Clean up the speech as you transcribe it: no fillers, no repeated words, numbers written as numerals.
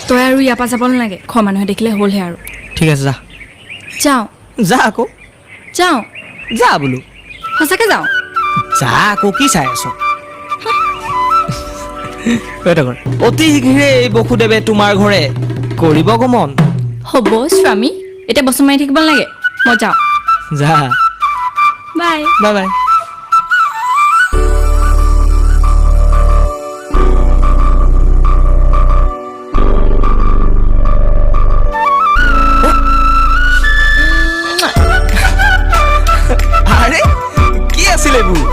তই আৰু ইয়াৰ পৰা যাব নালাগে ঘৰ মানুহে দেখিলে হ'লহে আৰু ঠিক আছে যা যাওঁ যা আকৌ যাওঁ যা বোলো সঁচাকৈ যাওঁ যা আকৌ কি চাই আছ অতি শীঘ্ৰে এই বসুদেৱে তোমাৰ ঘৰে কৰিব গমন হ'ব স্বামী এতিয়া বস্তু মাৰি থাকিব নালাগে মই যাওঁ যা বাই বাই বাই আৰে কি আছিল এইবোৰ